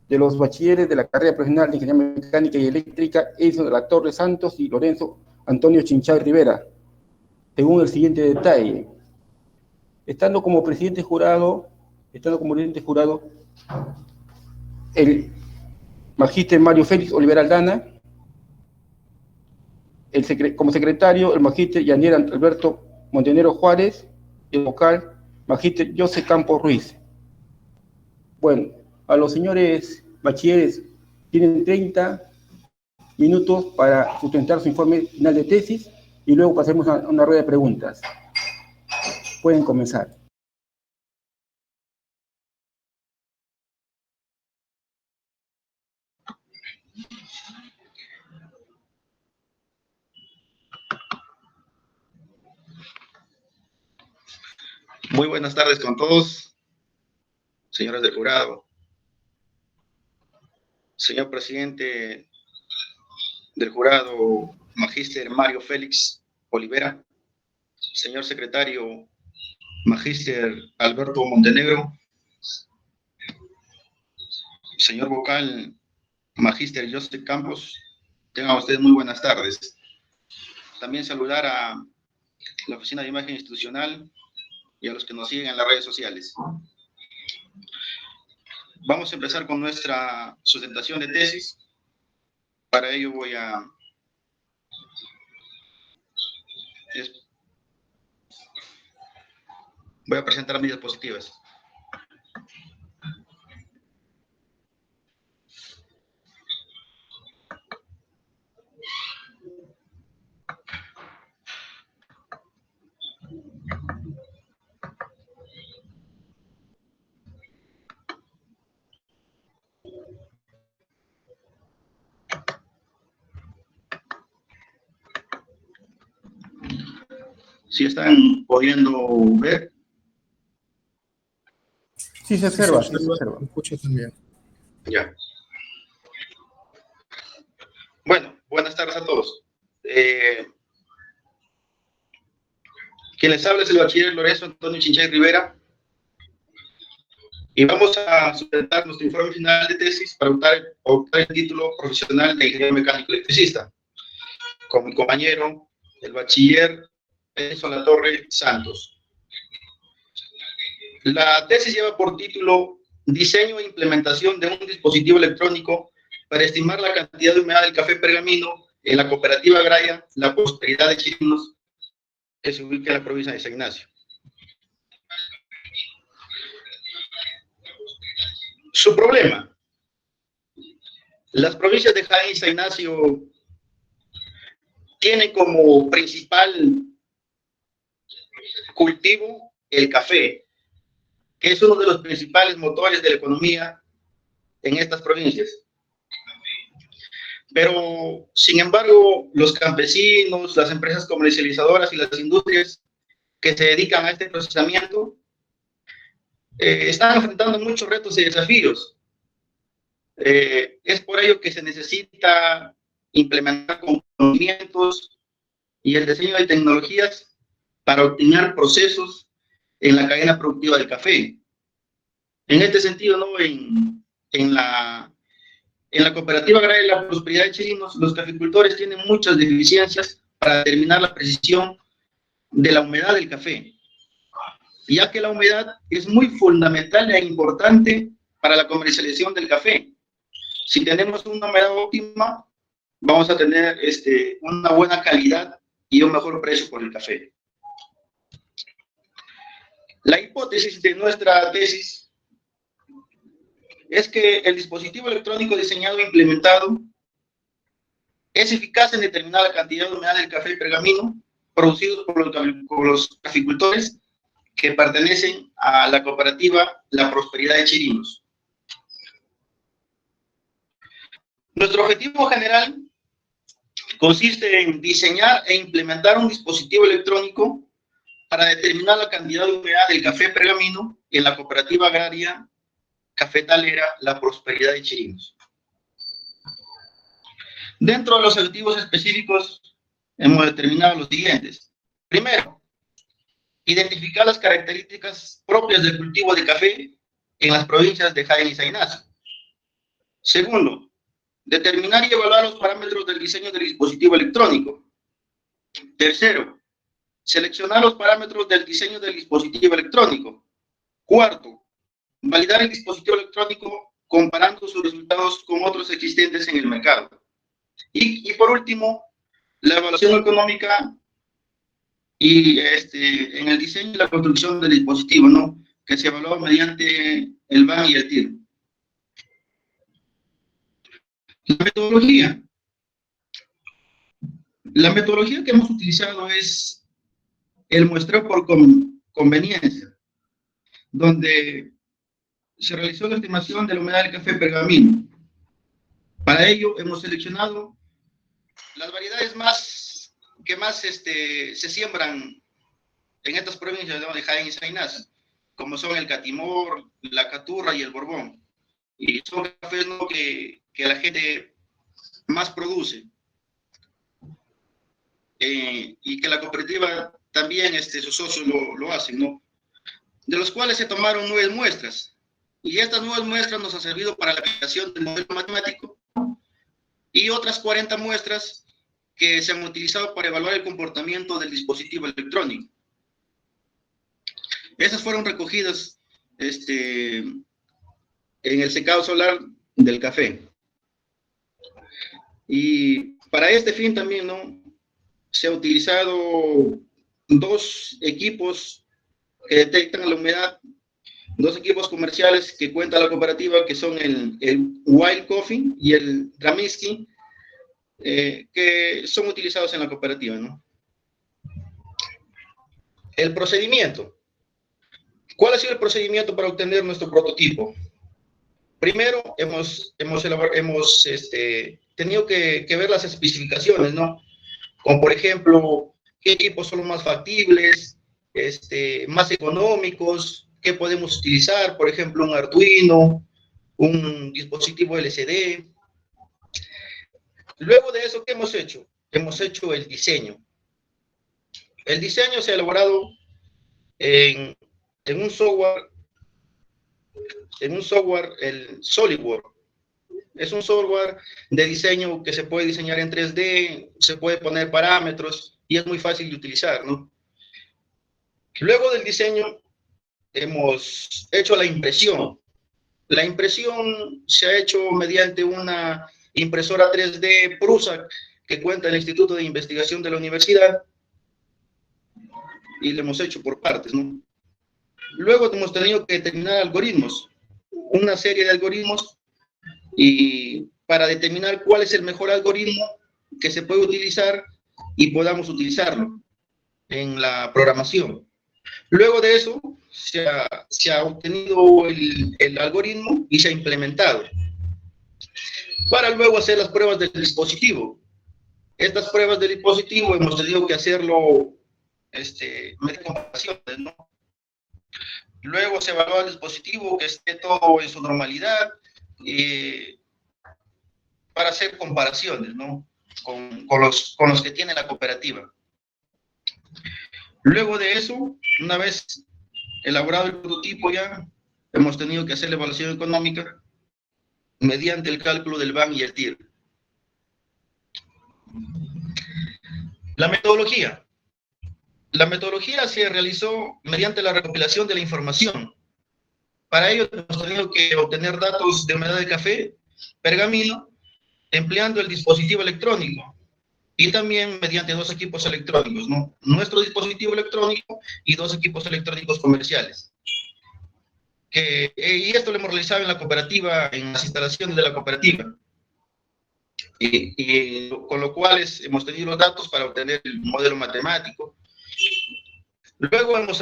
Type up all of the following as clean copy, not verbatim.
de los bachilleres de la carrera profesional de Ingeniería Mecánica y Eléctrica, Edison de la Torre Santos y Lorenzo Antonio Chinchay Rivera, según el siguiente detalle. Estando como presidente jurado, el magíster Mario Félix Olivera Aldana, como secretario, el magíster Yanier Alberto Montenegro Juárez, y el vocal, magíster José Campos Ruiz. Bueno, a los señores bachilleres tienen 30 minutos para sustentar su informe final de tesis y luego pasemos a una rueda de preguntas. Pueden comenzar. Muy buenas tardes con todos, señores del jurado, señor presidente del jurado, magíster Mario Félix Olivera, señor secretario, magíster Alberto Montenegro, señor vocal, magíster José Campos. Tengan ustedes muy buenas tardes. También saludar a la Oficina de Imagen Institucional y a los que nos siguen en las redes sociales. Vamos a empezar con nuestra sustentación de tesis. Para ello voy a presentar mis diapositivas. ¿Sí están pudiendo ver? Sí, se observa, sí, se observa. Escucho también. Ya. Bueno, buenas tardes a todos. Quien les habla es el bachiller Lorenzo Antonio Chinchay Rivera. Y vamos a sustentar nuestro informe final de tesis para optar el título profesional de ingeniero mecánico electricista, con mi compañero, el bachiller Edison La Torre Santos. La tesis lleva por título Diseño e implementación de un dispositivo electrónico para estimar la cantidad de humedad del café pergamino en la cooperativa agraria La Prosperidad de Chirinos, que se ubica en la provincia de San Ignacio. Su problema. Las provincias de Jaén y San Ignacio tienen como principal cultivo el café, que es uno de los principales motores de la economía en estas provincias. Pero, sin embargo, los campesinos, las empresas comercializadoras y las industrias que se dedican a este procesamiento están enfrentando muchos retos y desafíos. Es por ello que se necesita implementar conocimientos y el diseño de tecnologías para optimizar procesos en la cadena productiva del café. En este sentido, ¿no? En la cooperativa agraria La Prosperidad de Chirinos, los caficultores tienen muchas deficiencias para determinar la precisión de la humedad del café, ya que la humedad es muy fundamental e importante para la comercialización del café. Si tenemos una humedad óptima, vamos a tener una buena calidad y un mejor precio por el café. La hipótesis de nuestra tesis es que el dispositivo electrónico diseñado e implementado es eficaz en determinar la cantidad de humedad del café y pergamino producidos por los caficultores que pertenecen a la cooperativa La Prosperidad de Chirinos. Nuestro objetivo general consiste en diseñar e implementar un dispositivo electrónico para determinar la cantidad de humedad del café pergamino en la cooperativa agraria cafetalera La Prosperidad de Chirinos. Dentro de los objetivos específicos hemos determinado los siguientes. Primero, identificar las características propias del cultivo de café en las provincias de Jaén y San Ignacio. Segundo, determinar y evaluar los parámetros del diseño del dispositivo electrónico. Tercero, seleccionar los parámetros del diseño del dispositivo electrónico. Cuarto, validar el dispositivo electrónico comparando sus resultados con otros existentes en el mercado. Y por último, la evaluación económica y en el diseño y la construcción del dispositivo, ¿no? Que se evalúa mediante el BAN y el TIR. La metodología. La metodología que hemos utilizado es el muestreo por conveniencia, donde se realizó la estimación de la humedad del café pergamino. Para ello hemos seleccionado las variedades que más se siembran en estas provincias de Jaén y Sainás, como son el Catimor, la Caturra y el Borbón. Y son cafés, ¿no?, que la gente más produce. Y que la cooperativa también, sus socios lo hacen, ¿no? De los cuales se tomaron 9 muestras. Y estas 9 muestras nos han servido para la aplicación del modelo matemático y otras 40 muestras que se han utilizado para evaluar el comportamiento del dispositivo electrónico. Esas fueron recogidas en el secado solar del café. Y para este fin también, ¿no?, se ha utilizado 2 equipos que detectan la humedad, 2 equipos comerciales que cuenta la cooperativa, que son el Wild Coffee y el Draminsky, que son utilizados en la cooperativa, ¿no? El procedimiento. ¿Cuál ha sido el procedimiento para obtener nuestro prototipo? Primero, hemos tenido que ver las especificaciones, ¿no? Como por ejemplo, qué equipos son los más factibles, más económicos, qué podemos utilizar, por ejemplo, un Arduino, un dispositivo LCD. Luego de eso, ¿qué hemos hecho? Hemos hecho el diseño. El diseño se ha elaborado en un software, el SolidWorks. Es un software de diseño que se puede diseñar en 3D, se puede poner parámetros y es muy fácil de utilizar, ¿no? Luego del diseño, hemos hecho la impresión. La impresión se ha hecho mediante una impresora 3D Prusa que cuenta el Instituto de Investigación de la Universidad y lo hemos hecho por partes, ¿no? Luego hemos tenido que determinar algoritmos, una serie de algoritmos, y para determinar cuál es el mejor algoritmo que se puede utilizar y podamos utilizarlo en la programación. Luego de eso, se ha obtenido el algoritmo y se ha implementado para luego hacer las pruebas del dispositivo. Estas pruebas del dispositivo hemos tenido que hacerlo mediante comparaciones, ¿no? Luego se evalúa el dispositivo, que esté todo en su normalidad, para hacer comparaciones, ¿no?, con los que tiene la cooperativa. Luego de eso, una vez elaborado el prototipo, ya hemos tenido que hacer la evaluación económica mediante el cálculo del BAN y el TIR. La metodología. La metodología se realizó mediante la recopilación de la información. Para ello hemos tenido que obtener datos de humedad de café, pergamino, empleando el dispositivo electrónico y también mediante 2 equipos electrónicos, ¿no? Nuestro dispositivo electrónico y 2 equipos electrónicos comerciales. Y esto lo hemos realizado en la cooperativa, en las instalaciones de la cooperativa. Con lo cual hemos tenido los datos para obtener el modelo matemático. Luego hemos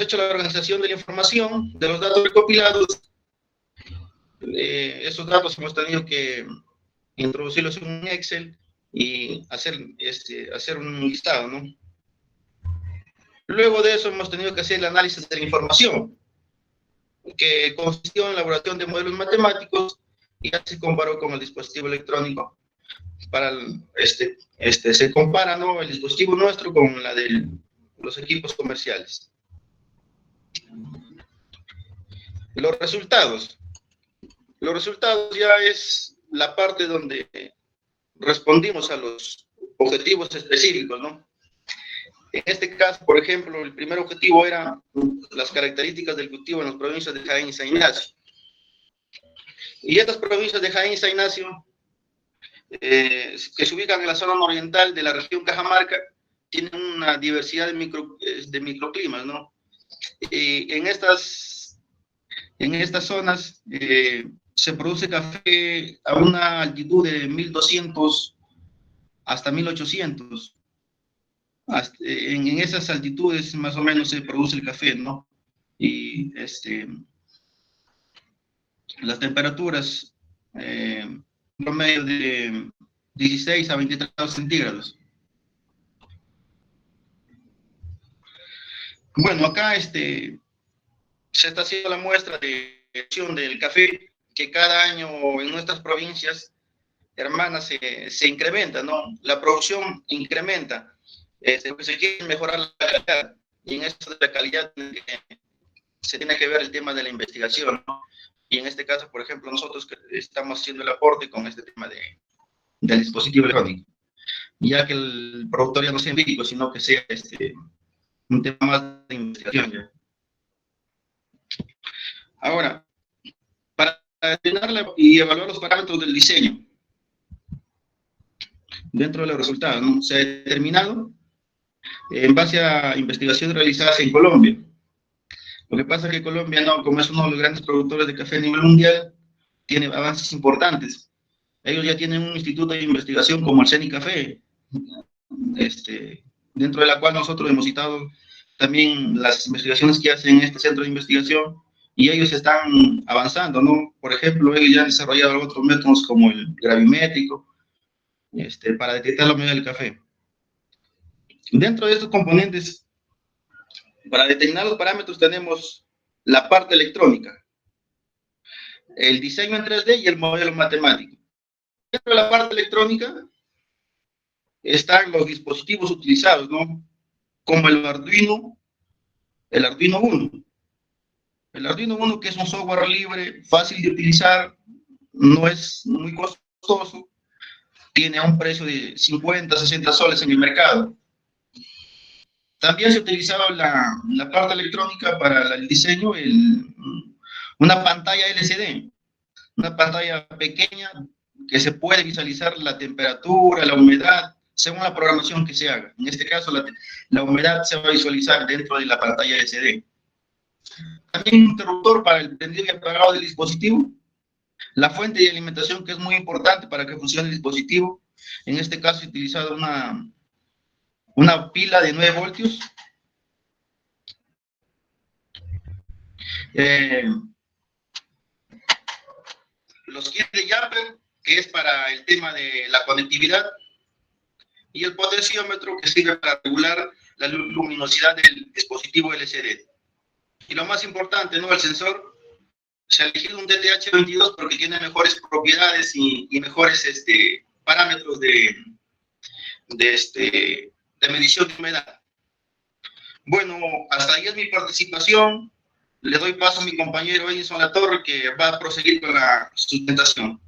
hecho la organización de la información, de los datos recopilados. Esos datos hemos tenido que introducirlos en un Excel y hacer un listado, ¿no? Luego de eso hemos tenido que hacer el análisis de la información, que consistió en la elaboración de modelos matemáticos y se comparó con el dispositivo electrónico. Se compara, ¿no?, el dispositivo nuestro con la de los equipos comerciales. Los resultados. Los resultados ya es la parte donde respondimos a los objetivos específicos, ¿no? En este caso, por ejemplo, el primer objetivo era las características del cultivo en las provincias de Jaén y San Ignacio. Y estas provincias de Jaén y San Ignacio, que se ubican en la zona oriental de la región Cajamarca, tienen una diversidad de microclimas, ¿no? Y en estas zonas se produce café a una altitud de 1200 hasta 1800. En esas altitudes más o menos se produce el café, ¿no? Y las temperaturas promedio de 16 a 23 grados centígrados. Bueno, acá se está haciendo la muestra de producción del café que cada año en nuestras provincias hermanas se incrementa, ¿no? La producción incrementa. Porque se quiere mejorar la calidad y en esto de la calidad se tiene que ver el tema de la investigación, ¿no? Y en este caso, por ejemplo, nosotros que estamos haciendo el aporte con este tema del dispositivo electrónico, ya que el productor ya no sea empírico, sino que sea un tema más de investigación. ¿Ya? Ahora, para determinar y evaluar los parámetros del diseño dentro de los resultados, ¿no? Se ha determinado en base a investigaciones realizadas en Colombia. Lo que pasa es que Colombia, no, como es uno de los grandes productores de café a nivel mundial, tiene avances importantes. Ellos ya tienen un instituto de investigación como el CENI Café, dentro de la cual nosotros hemos citado también las investigaciones que hacen en este centro de investigación y ellos están avanzando, ¿no? Por ejemplo, ellos ya han desarrollado otros métodos como el gravimétrico para detectar la humedad del café. Dentro de estos componentes, para determinar los parámetros tenemos la parte electrónica, el diseño en 3D y el modelo matemático. Dentro de la parte electrónica están los dispositivos utilizados, ¿no? Como el Arduino Uno. El Arduino Uno, que es un software libre, fácil de utilizar, no es muy costoso, tiene un precio de 50, 60 soles en el mercado. También se utilizaba la parte electrónica para el diseño, una pantalla LCD, una pantalla pequeña que se puede visualizar la temperatura, la humedad, según la programación que se haga. En este caso, la humedad se va a visualizar dentro de la pantalla LCD. También un interruptor para el prendido y apagado del dispositivo. La fuente de alimentación, que es muy importante para que funcione el dispositivo. En este caso, he utilizado una pila de 9 voltios. Los kits de Jumper, que es para el tema de la conectividad. Y el potenciómetro, que sirve para regular la luminosidad del dispositivo LCD. Y lo más importante, ¿no? El sensor. Se ha elegido un DTH22 porque tiene mejores propiedades y mejores parámetros de medición de humedad. Bueno, hasta ahí es mi participación. Le doy paso a mi compañero Edison Latorre, que va a proseguir con la sustentación.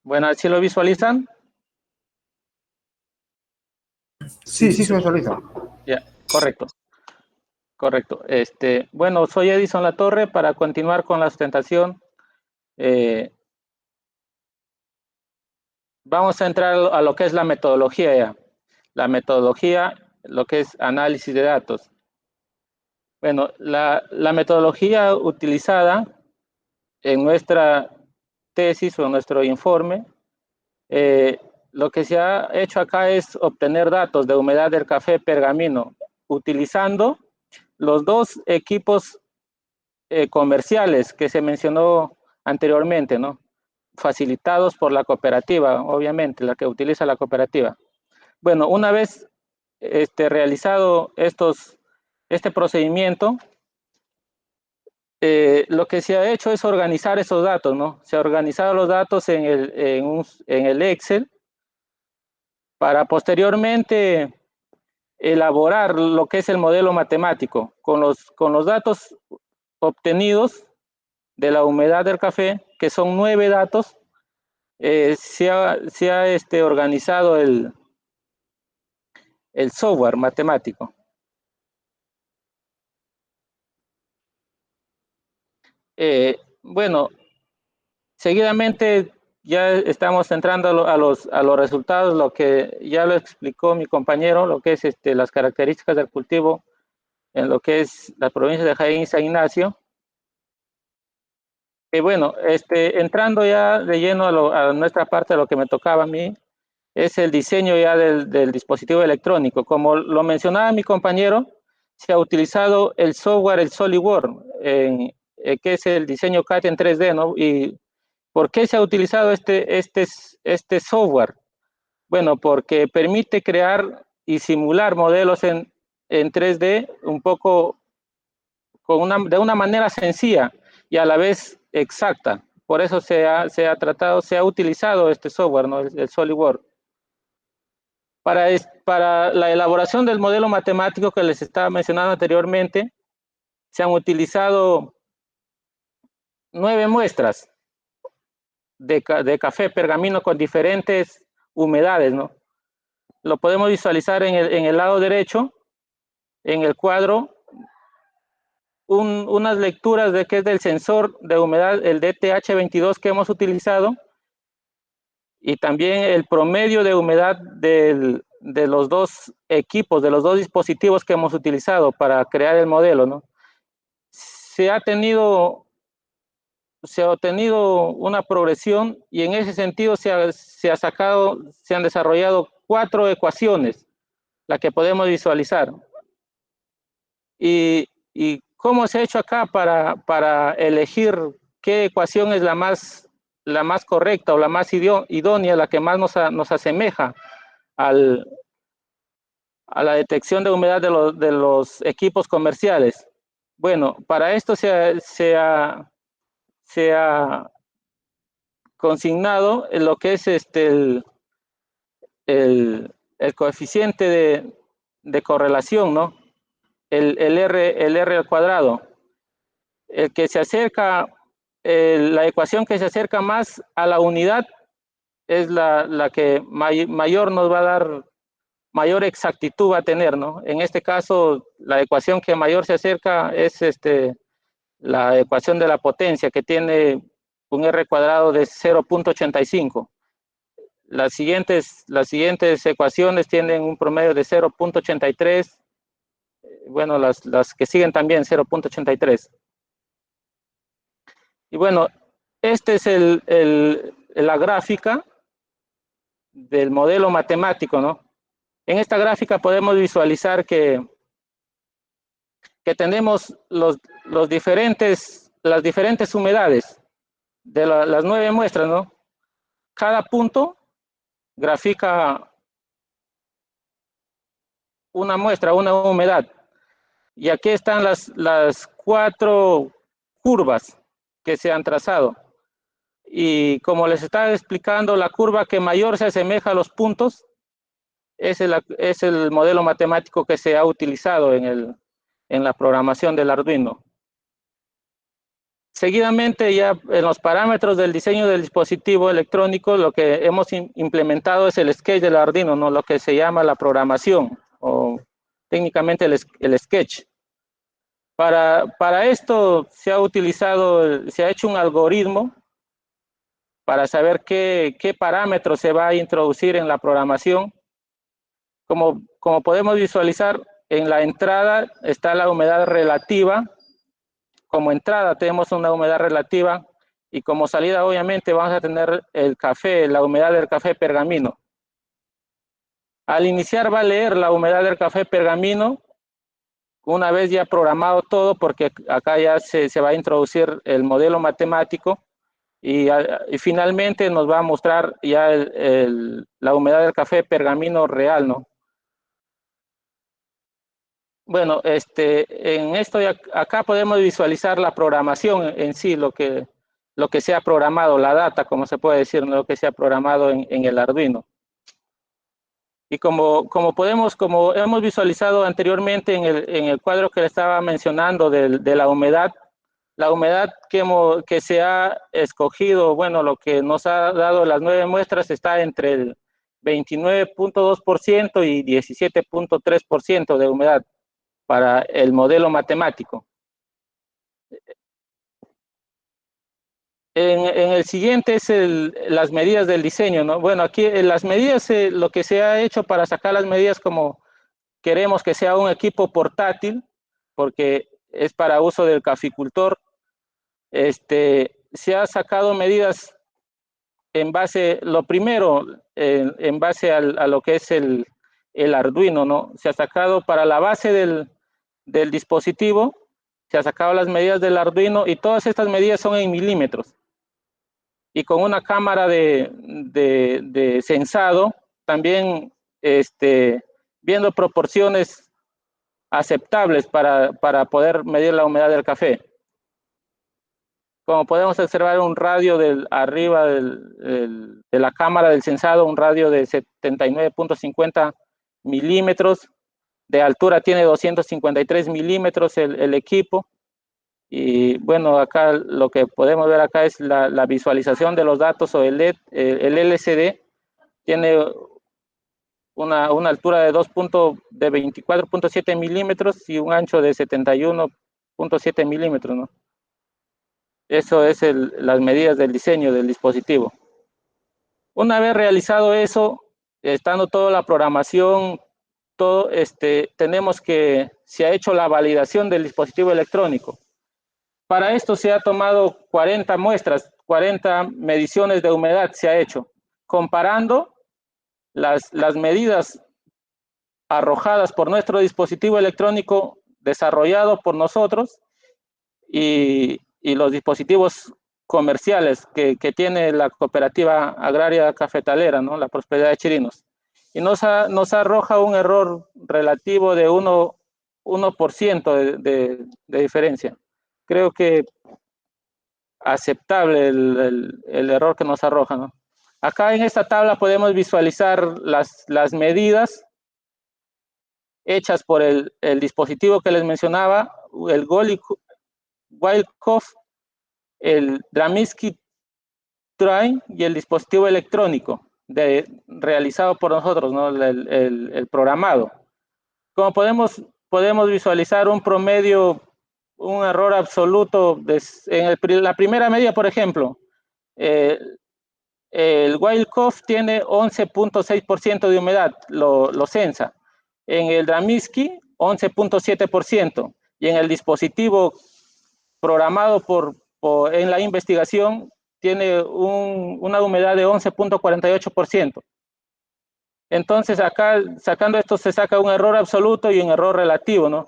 Bueno, ¿sí lo visualizan? Sí, sí se visualiza. Ya, correcto. Correcto. Bueno, soy Edison Latorre. Para continuar con la sustentación, vamos a entrar a lo que es la metodología ya. La metodología, lo que es análisis de datos. Bueno, la metodología utilizada en nuestra tesis o en nuestro informe, lo que se ha hecho acá es obtener datos de humedad del café pergamino utilizando los dos equipos comerciales que se mencionó anteriormente, ¿no? Facilitados por la cooperativa, obviamente, la que utiliza la cooperativa. Bueno, una vez realizado este procedimiento, lo que se ha hecho es organizar esos datos, ¿no? Se ha organizado los datos en el Excel para posteriormente elaborar lo que es el modelo matemático con los datos obtenidos de la humedad del café, que son 9 datos. Se ha organizado el software matemático. Bueno, seguidamente ya estamos entrando a los resultados, lo que ya lo explicó mi compañero, lo que es las características del cultivo en lo que es la provincia de Jaén y San Ignacio. Y bueno, entrando ya de lleno a nuestra parte, de lo que me tocaba a mí, es el diseño ya del dispositivo electrónico. Como lo mencionaba mi compañero, se ha utilizado el software, el SolidWorks, que es el diseño CAD en 3D, ¿no? ¿Y por qué se ha utilizado este software? Bueno, porque permite crear y simular modelos en 3D un poco de una manera sencilla y a la vez exacta. Por eso se ha utilizado este software, ¿no? El SolidWorks. Para la elaboración del modelo matemático que les estaba mencionando anteriormente, se han utilizado 9 muestras de café pergamino con diferentes humedades, ¿no? Lo podemos visualizar en el lado derecho, en el cuadro, unas lecturas de que es del sensor de humedad, el DTH22 que hemos utilizado, y también el promedio de humedad de los dos equipos, de los dos dispositivos que hemos utilizado para crear el modelo, ¿no? Se ha obtenido una progresión y en ese sentido se han desarrollado 4 ecuaciones, las que podemos visualizar. ¿Y cómo se ha hecho acá para elegir qué ecuación es la más correcta o la más idónea, la que más nos asemeja a la detección de humedad de los equipos comerciales? Bueno, para esto se ha consignado en lo que es el coeficiente de correlación, ¿no? El R al cuadrado. El que se acerca, la ecuación que se acerca más a la unidad es la que mayor nos va a dar, mayor exactitud va a tener, ¿no? En este caso, la ecuación que mayor se acerca es la ecuación de la potencia, que tiene un R cuadrado de 0.85. Las siguientes ecuaciones tienen un promedio de 0.83. Bueno, las que siguen también 0.83. Y bueno, esta es la gráfica del modelo matemático, ¿no? En esta gráfica podemos visualizar que tenemos las diferentes humedades de las 9 muestras, ¿no? Cada punto grafica una muestra, una humedad. Y aquí están las 4 curvas que se han trazado. Y como les estaba explicando, la curva que mayor se asemeja a los puntos es el modelo matemático que se ha utilizado en la programación del Arduino. Seguidamente, ya en los parámetros del diseño del dispositivo electrónico, lo que hemos implementado es el sketch del Arduino, ¿no? Lo que se llama la programación, o técnicamente el sketch. Para esto se ha hecho un algoritmo para saber qué parámetros se va a introducir en la programación. Como podemos visualizar, en la entrada está la humedad relativa. Como entrada tenemos una humedad relativa y como salida obviamente vamos a tener el café, la humedad del café pergamino. Al iniciar va a leer la humedad del café pergamino una vez ya programado todo, porque acá ya se va a introducir el modelo matemático y finalmente nos va a mostrar ya la humedad del café pergamino real, ¿no? Bueno, en esto acá podemos visualizar la programación en sí, lo que se ha programado, la data, como se puede decir, ¿no? Lo que se ha programado en el Arduino. Y como hemos visualizado anteriormente en el cuadro que le estaba mencionando de la humedad que se ha escogido, bueno, lo que nos ha dado las 9 muestras está entre el 29.2% y 17.3% de humedad para el modelo matemático. En el siguiente es las medidas del diseño, ¿no? Bueno, aquí en las medidas, lo que se ha hecho para sacar las medidas, como queremos que sea un equipo portátil, porque es para uso del caficultor, se ha sacado medidas en base, lo primero, en base a lo que es el Arduino, ¿no? Se ha sacado para la base del dispositivo, se ha sacado las medidas del Arduino y todas estas medidas son en milímetros. Y con una cámara de sensado, también viendo proporciones aceptables para poder medir la humedad del café. Como podemos observar, un radio arriba de la cámara del sensado, un radio de 79.50 milímetros, de altura tiene 253 milímetros el equipo. Y bueno, acá lo que podemos ver acá es la visualización de los datos, o el LED, el LCD tiene una altura de 24.7 milímetros y un ancho de 71.7 milímetros, ¿no? Eso es las medidas del diseño del dispositivo. Una vez realizado eso, estando toda la programación, todo, tenemos que se ha hecho la validación del dispositivo electrónico. Para esto se ha tomado 40 muestras, 40 mediciones de humedad se ha hecho, comparando las medidas arrojadas por nuestro dispositivo electrónico desarrollado por nosotros y los dispositivos comerciales que tiene la Cooperativa Agraria Cafetalera, ¿no? La Prosperidad de Chirinos. Y nos arroja un error relativo de 1% de diferencia. Creo que aceptable el error que nos arroja, ¿no? Acá en esta tabla podemos visualizar las medidas hechas por el dispositivo que les mencionaba, el Wildcoff, el Draminsky Train y el dispositivo electrónico realizado por nosotros, ¿no? El programado. Como podemos visualizar un promedio, un error absoluto en la primera medida, por ejemplo, el Wildcoff tiene 11.6% de humedad, lo censa. En el Draminsky, 11.7%. Y en el dispositivo programado en la investigación, tiene una humedad de 11.48%. Entonces, acá, sacando esto, se saca un error absoluto y un error relativo, ¿no?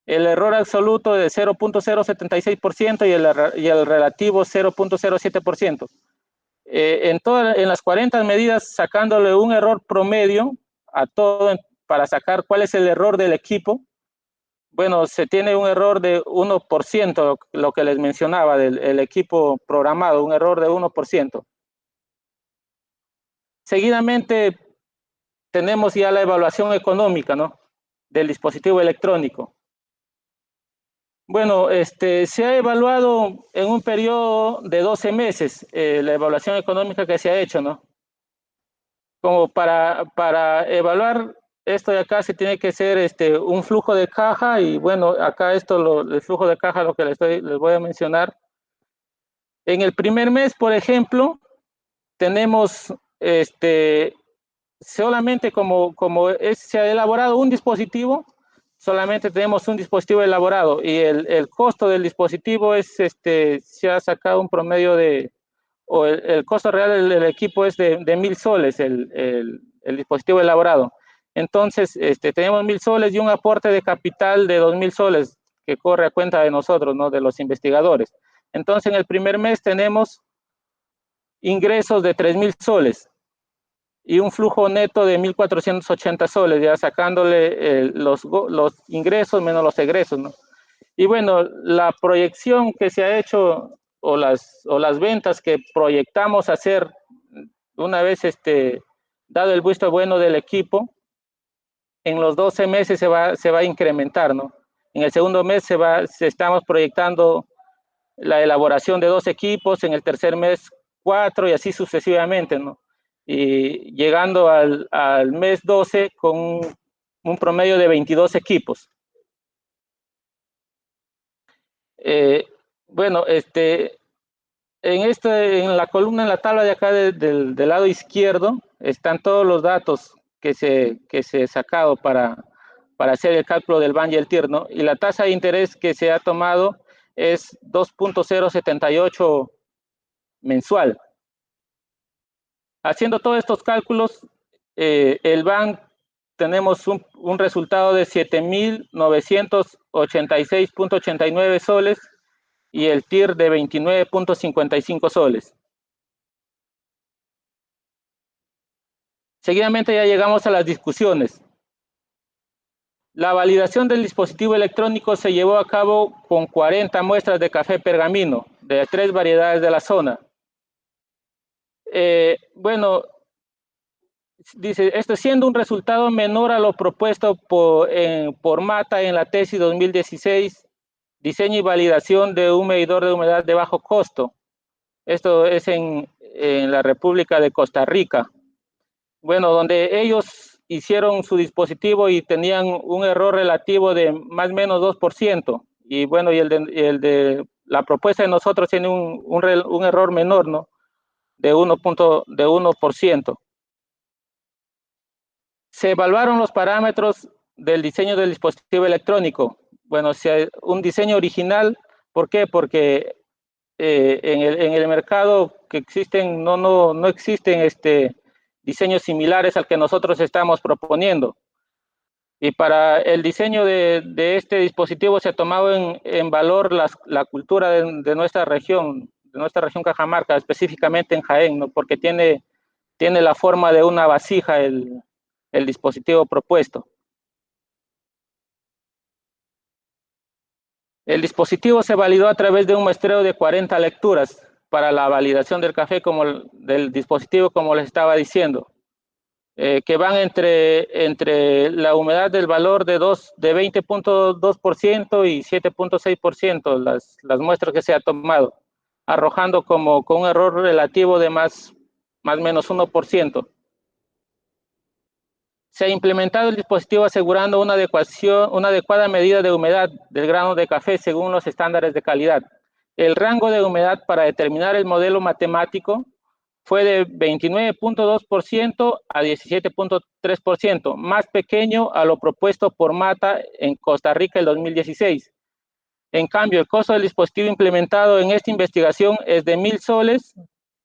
El error absoluto de 0.076% y el relativo 0.07%. En las 40 medidas, sacándole un error promedio a todo para sacar cuál es el error del equipo, bueno, se tiene un error de 1%, lo que les mencionaba del equipo programado, un error de 1%. Seguidamente, tenemos ya la evaluación económica, ¿no? Del dispositivo electrónico. Bueno, se ha evaluado en un periodo de 12 meses la evaluación económica que se ha hecho, ¿no? Como para evaluar esto de acá se tiene que ser un flujo de caja y bueno, acá el flujo de caja, lo que les voy a mencionar. En el primer mes, por ejemplo, tenemos solamente se ha elaborado un dispositivo, solamente tenemos un dispositivo elaborado y el costo del dispositivo se ha sacado un promedio o el costo real del equipo es de 1.000 soles, el dispositivo elaborado. Entonces, tenemos 1.000 soles y un aporte de capital de 2.000 soles que corre a cuenta de nosotros, ¿no? De los investigadores. Entonces, en el primer mes tenemos ingresos de 3.000 soles y un flujo neto de 1.480 soles, ya sacándole los ingresos menos los egresos, ¿no? Y bueno, la proyección que se ha hecho o las ventas que proyectamos hacer una vez dado el visto bueno del equipo, en los 12 meses se va a incrementar, ¿no? En el segundo mes estamos proyectando la elaboración de 2 equipos, en el tercer mes 4 y así sucesivamente, ¿no? Y llegando al mes 12 con un promedio de 22 equipos. Bueno, en la columna, en la tabla de acá del lado izquierdo, están todos los datos que se he sacado para hacer el cálculo del BAN y el TIR, ¿no? Y la tasa de interés que se ha tomado es 2.078 mensual. Haciendo todos estos cálculos, el BAN tenemos un resultado de 7.986.89 soles y el TIR de 29.55 soles. Seguidamente ya llegamos a las discusiones. La validación del dispositivo electrónico se llevó a cabo con 40 muestras de café pergamino de 3 variedades de la zona. Bueno, dice, esto siendo un resultado menor a lo propuesto por Mata en la tesis 2016, diseño y validación de un medidor de humedad de bajo costo. Esto es en la República de Costa Rica. Bueno, donde ellos hicieron su dispositivo y tenían un error relativo de más o menos 2%. Y bueno, y el de la propuesta de nosotros tiene un error menor, ¿no? De 1%. Se evaluaron los parámetros del diseño del dispositivo electrónico. Bueno, un diseño original, ¿por qué? Porque en el mercado que existen, no existen diseños similares al que nosotros estamos proponiendo. Y para el diseño de este dispositivo se ha tomado en valor la cultura de nuestra región Cajamarca, específicamente en Jaén, ¿no? Porque tiene la forma de una vasija el dispositivo propuesto. El dispositivo se validó a través de un muestreo de 40 lecturas para la validación del café del dispositivo, como les estaba diciendo, que van entre la humedad del valor de 20.2% y 7.6%, las muestras que se ha tomado, arrojando con un error relativo de más o menos 1%. Se ha implementado el dispositivo asegurando una adecuada medida de humedad del grano de café según los estándares de calidad. El rango de humedad para determinar el modelo matemático fue de 29.2% a 17.3%, más pequeño a lo propuesto por Mata en Costa Rica el 2016. En cambio, el costo del dispositivo implementado en esta investigación es de 1.000 soles,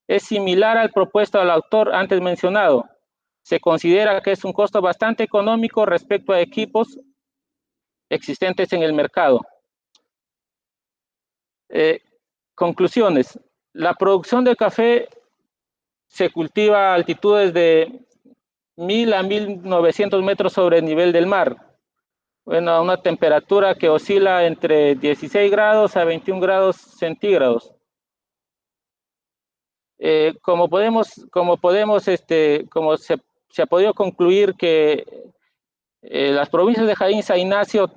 es similar al propuesto al autor antes mencionado. Se considera que es un costo bastante económico respecto a equipos existentes en el mercado. Conclusiones. La producción de café se cultiva a altitudes de 1.000 a 1.900 metros sobre el nivel del mar. Bueno, a una temperatura que oscila entre 16 grados a 21 grados centígrados. Como se ha podido concluir que las provincias de Jaén y San Ignacio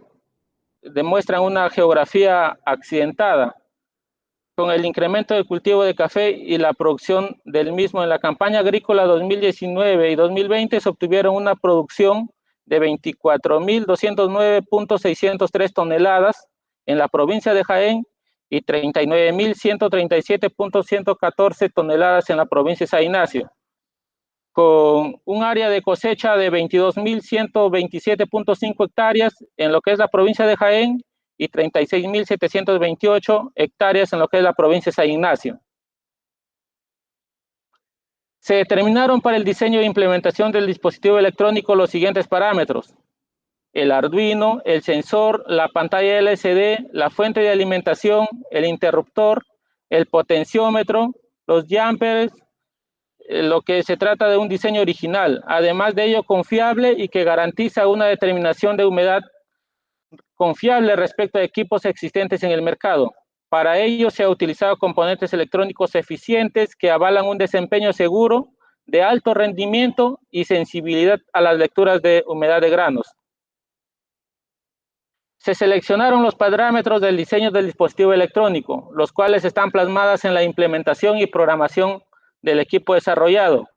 demuestran una geografía accidentada, con el incremento del cultivo de café y la producción del mismo. En la campaña agrícola 2019 y 2020 se obtuvieron una producción de 24.209.603 toneladas en la provincia de Jaén y 39.137.114 toneladas en la provincia de San Ignacio, con un área de cosecha de 22.127.5 hectáreas en lo que es la provincia de Jaén y 36.728 hectáreas en lo que es la provincia de San Ignacio. Se determinaron para el diseño e implementación del dispositivo electrónico los siguientes parámetros: el Arduino, el sensor, la pantalla LCD, la fuente de alimentación, el interruptor, el potenciómetro, los jumpers, lo que se trata de un diseño original, además de ello confiable y que garantiza una determinación de humedad confiable respecto a equipos existentes en el mercado. Para ello se ha utilizado componentes electrónicos eficientes que avalan un desempeño seguro, de alto rendimiento y sensibilidad a las lecturas de humedad de granos. Se seleccionaron los parámetros del diseño del dispositivo electrónico, los cuales están plasmadas en la implementación y programación del equipo desarrollado,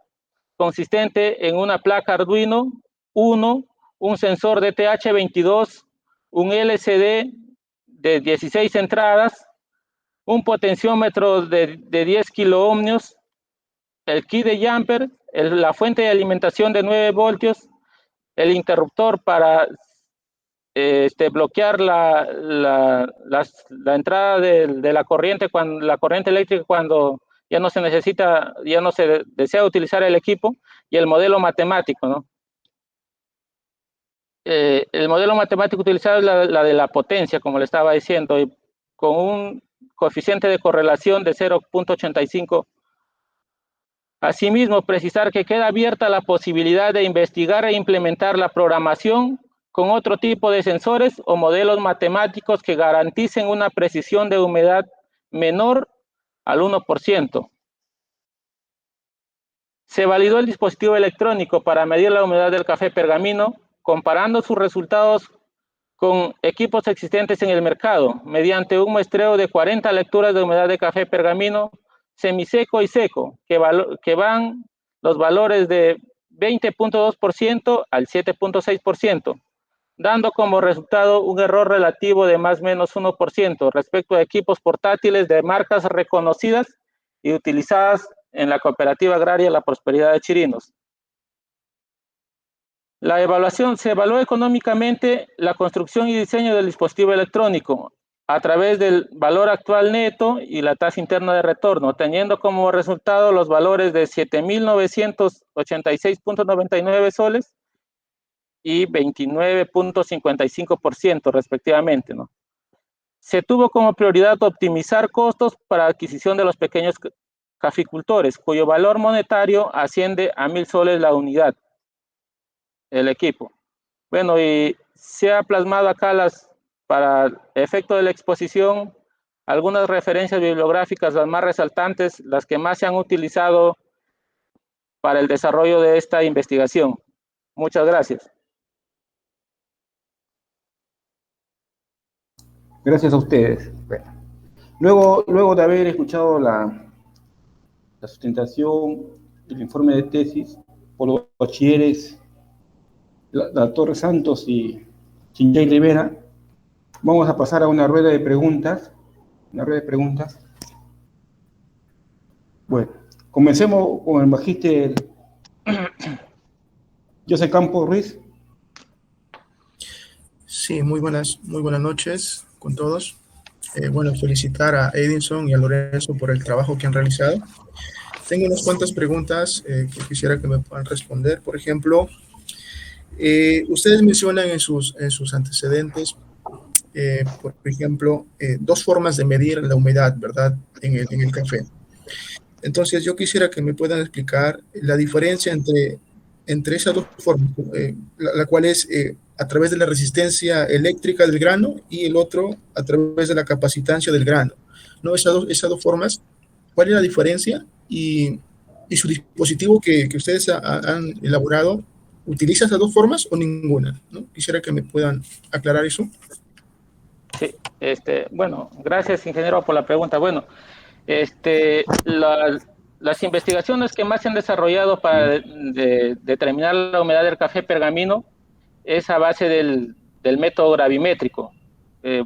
consistente en una placa Arduino 1, un sensor DTH22, un LCD de 16 entradas, un potenciómetro de 10 kiloohmios, el kit de jumper, la fuente de alimentación de 9 voltios, el interruptor para bloquear la entrada de la corriente, cuando la corriente eléctrica cuando ya no se necesita, ya no se desea utilizar el equipo, y el modelo matemático, ¿no? El modelo matemático utilizado es la de la potencia, como le estaba diciendo, y con un coeficiente de correlación de 0.85. Asimismo, precisar que queda abierta la posibilidad de investigar e implementar la programación con otro tipo de sensores o modelos matemáticos que garanticen una precisión de humedad menor al 1%. Se validó el dispositivo electrónico para medir la humedad del café pergamino, comparando sus resultados con equipos existentes en el mercado, mediante un muestreo de 40 lecturas de humedad de café pergamino semiseco y seco, que van los valores de 20.2% al 7.6%, dando como resultado un error relativo de más o menos 1% respecto a equipos portátiles de marcas reconocidas y utilizadas en la cooperativa agraria La Prosperidad de Chirinos. La evaluación: se evaluó económicamente la construcción y diseño del dispositivo electrónico a través del valor actual neto y la tasa interna de retorno, teniendo como resultado los valores de 7.986.99 soles y 29.55% respectivamente, ¿no? Se tuvo como prioridad optimizar costos para adquisición de los pequeños caficultores, cuyo valor monetario asciende a 1.000 soles la unidad, el equipo. Bueno, y se ha plasmado acá para efecto de la exposición, algunas referencias bibliográficas, las más resaltantes, las que más se han utilizado para el desarrollo de esta investigación. Muchas gracias. Gracias a ustedes. Bueno, luego de haber escuchado la sustentación, el informe de tesis por los bachilleres la Torre Santos y Chinchay Rivera, vamos a pasar a una rueda de preguntas. Bueno, comencemos con el magíster José Campos Ruiz. Sí, muy buenas noches con todos. Bueno, felicitar a Edinson y a Lorenzo por el trabajo que han realizado. Tengo unas cuantas preguntas que quisiera que me puedan responder. Por ejemplo, ustedes mencionan en sus antecedentes, por ejemplo, dos formas de medir la humedad, ¿verdad?, en el café. Entonces, yo quisiera que me puedan explicar la diferencia entre esas dos formas, la cual es a través de la resistencia eléctrica del grano y el otro a través de la capacitancia del grano, ¿no? Esas dos formas, ¿cuál es la diferencia? Y su dispositivo que ustedes han elaborado, ¿utiliza esas dos formas o ninguna, ¿no? Quisiera que me puedan aclarar eso. Sí, bueno, gracias, ingeniero, por la pregunta. Bueno, las investigaciones que más se han desarrollado para determinar la humedad del café pergamino es a base del método gravimétrico.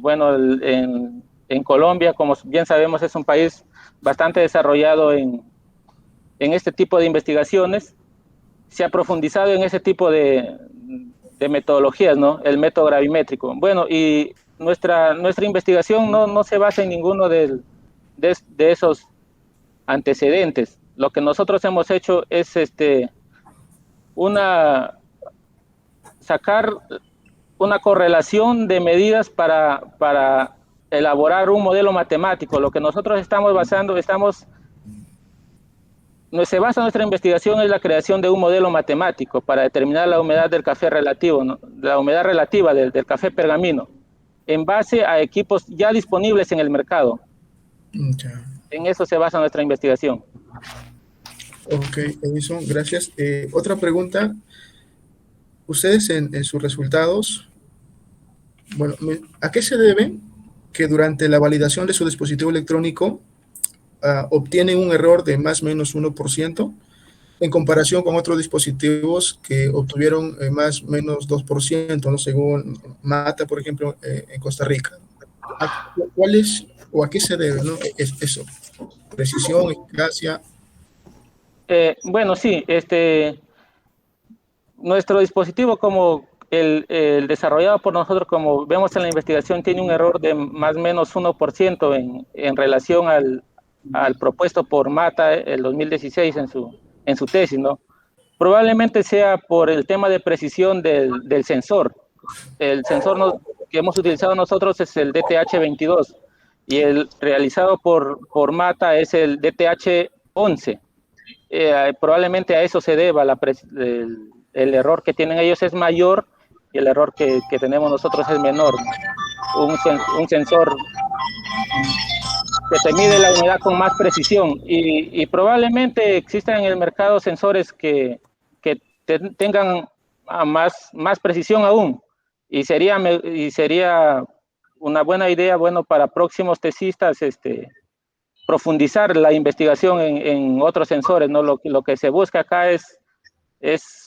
Bueno, en Colombia, como bien sabemos, es un país bastante desarrollado en este tipo de investigaciones. Se ha profundizado en ese tipo de metodologías, ¿no? El método gravimétrico. Bueno, y nuestra investigación no se basa en ninguno de esos antecedentes. Lo que nosotros hemos hecho es sacar una correlación de medidas para elaborar un modelo matemático. Lo que nosotros estamos basando, se basa nuestra investigación en la creación de un modelo matemático para determinar la humedad del café relativo, ¿no? La humedad relativa del café pergamino, en base a equipos ya disponibles en el mercado. Ya. En eso se basa nuestra investigación. Ok, Edison, gracias. Otra pregunta. Ustedes en sus resultados, bueno, ¿a qué se debe que durante la validación de su dispositivo electrónico obtienen un error de más o menos 1% en comparación con otros dispositivos que obtuvieron más o menos 2%, ¿no? Según Mata, por ejemplo, en Costa Rica? ¿Cuál es o a qué se debe, ¿no? Eso, precisión, eficacia. Bueno, sí, nuestro dispositivo, como el desarrollado por nosotros, como vemos en la investigación, tiene un error de más o menos 1% en relación al propuesto por Mata el 2016 en su tesis, ¿no? Probablemente sea por el tema de precisión del sensor. El sensor que hemos utilizado nosotros es el DTH22 y el realizado por Mata es el DTH11. Probablemente a eso se deba el error que tienen ellos es mayor y el error que tenemos nosotros es menor. Un sensor que te mide la humedad con más precisión y probablemente existan en el mercado sensores que tengan más precisión aún y sería una buena idea, bueno, para próximos tesistas, profundizar la investigación en otros sensores, ¿no? Lo que se busca acá es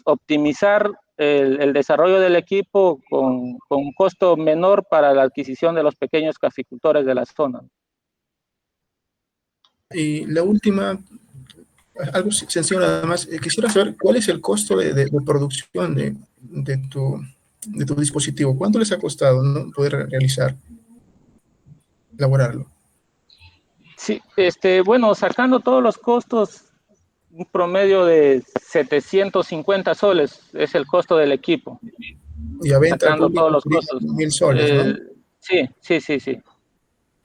optimizar el desarrollo del equipo con un costo menor para la adquisición de los pequeños caficultores de la zona. Y la última, algo sencillo nada más, quisiera saber cuál es el costo de producción de tu dispositivo. ¿Cuánto les ha costado, ¿no? Poder elaborarlo? Sí, bueno, sacando todos los costos, un promedio de 750 soles es el costo del equipo. Y a venta al Sacando público todos los costos. 1.000 soles, ¿no? Sí.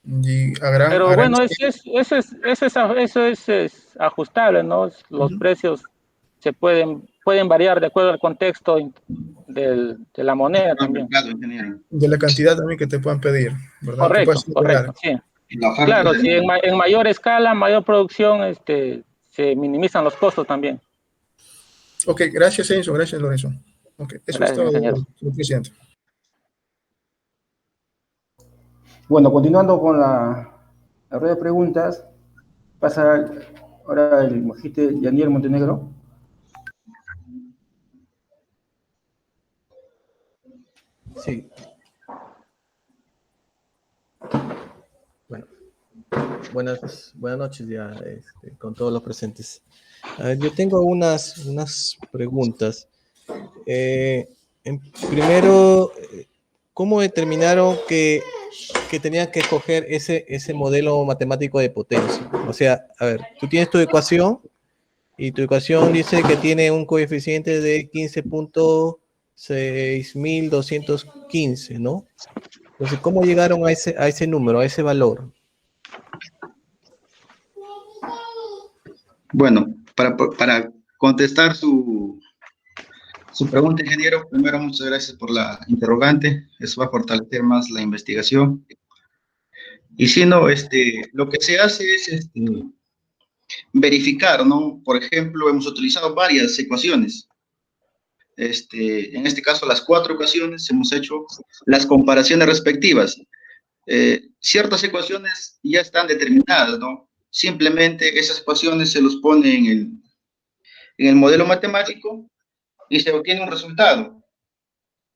Y Pero bueno, eso es ajustable, ¿no? Los precios pueden variar de acuerdo al contexto de la moneda también. de la cantidad también que te puedan pedir, ¿verdad? Correcto, sí. Claro, si en mayor escala, mayor producción, se minimizan los costos también. Ok, gracias Enzo, gracias Lorenzo. Ok, eso Gracias, es todo, ingeniero. señor presidente. Bueno, continuando con la rueda de preguntas, pasa ahora el magíster Yanier Montenegro. Sí. Bueno, buenas noches ya con todos los presentes. Yo tengo unas preguntas. Primero, ¿cómo determinaron que tenían que escoger ese modelo matemático de potencia? O sea, a ver, tú tienes tu ecuación y tu ecuación dice que tiene un coeficiente de 15.6215, ¿no? Entonces, ¿cómo llegaron a ese número, a ese valor? Bueno, para contestar su pregunta, ingeniero, primero muchas gracias por la interrogante. Eso va a fortalecer más la investigación. Y si no, lo que se hace es verificar, ¿no? Por ejemplo, hemos utilizado varias ecuaciones. En este caso, las 4 ecuaciones, hemos hecho las comparaciones respectivas. ciertas ecuaciones ya están determinadas, ¿no? Simplemente esas ecuaciones se los pone en el modelo matemático y se obtiene un resultado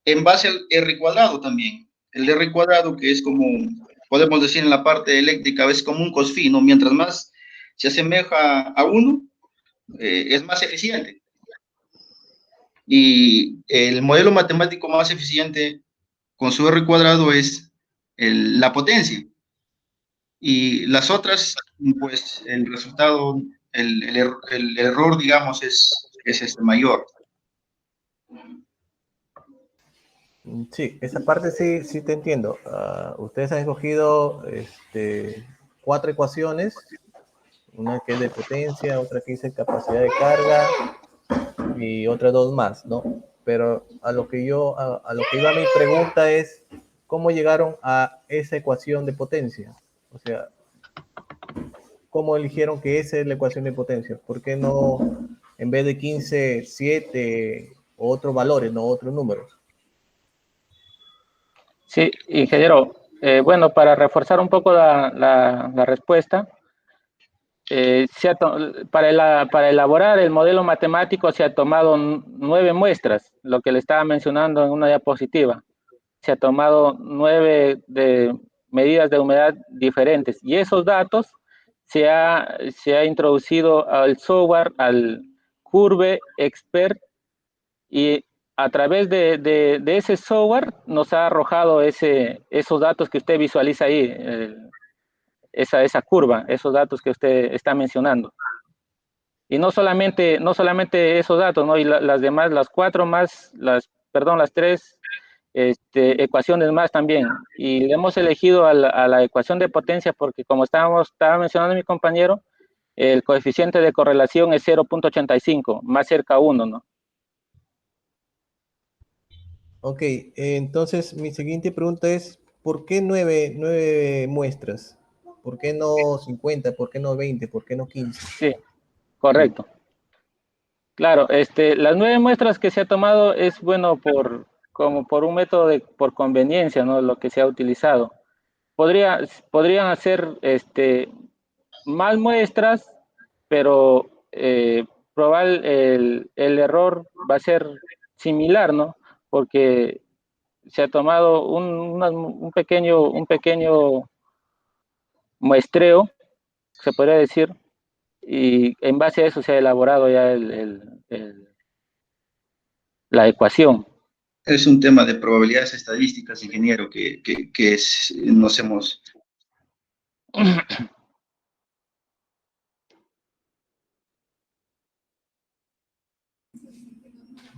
en base al R cuadrado también. El R cuadrado, que es como, podemos decir en la parte eléctrica, es como un cosfí, ¿no? Mientras más se asemeja a 1, es más eficiente. Y el modelo matemático más eficiente con su R cuadrado es la potencia. Y las otras, pues el resultado, el error, digamos, es mayor. Sí, esa parte sí, sí te entiendo. Ustedes han escogido 4 ecuaciones, una que es de potencia, otra que dice capacidad de carga y otras 2 más, ¿no? Pero a lo que iba mi pregunta es, ¿cómo llegaron a esa ecuación de potencia? O sea, ¿cómo eligieron que esa es la ecuación de potencia? ¿Por qué no, en vez de 15, 7, otros valores, no otros números? Sí, ingeniero. Bueno, para reforzar un poco la respuesta, para elaborar el modelo matemático se ha tomado 9 muestras, lo que le estaba mencionando en una diapositiva. Se ha tomado 9 medidas de humedad diferentes y esos datos se ha introducido al software, al Curve Expert, y a través de ese software nos ha arrojado esos datos que usted visualiza ahí, esa curva, esos datos que usted está mencionando. Y no solamente esos datos, ¿no? Y las demás, las 4 más, las 3 ecuaciones más también. Y le hemos elegido a la ecuación de potencia porque, como estaba mencionando mi compañero, el coeficiente de correlación es 0.85, más cerca a 1, ¿no? Ok, entonces mi siguiente pregunta es, ¿por qué 9 muestras? ¿Por qué no 50? ¿Por qué no 20? ¿Por qué no 15? Sí, correcto. Claro, las 9 muestras que se ha tomado es bueno como por un método por conveniencia, ¿no? Lo que se ha utilizado. Podrían hacer más muestras, pero probar el error va a ser similar, ¿no? Porque se ha tomado un pequeño muestreo, se podría decir, y en base a eso se ha elaborado ya la ecuación. Es un tema de probabilidades estadísticas, ingeniero, nos hemos...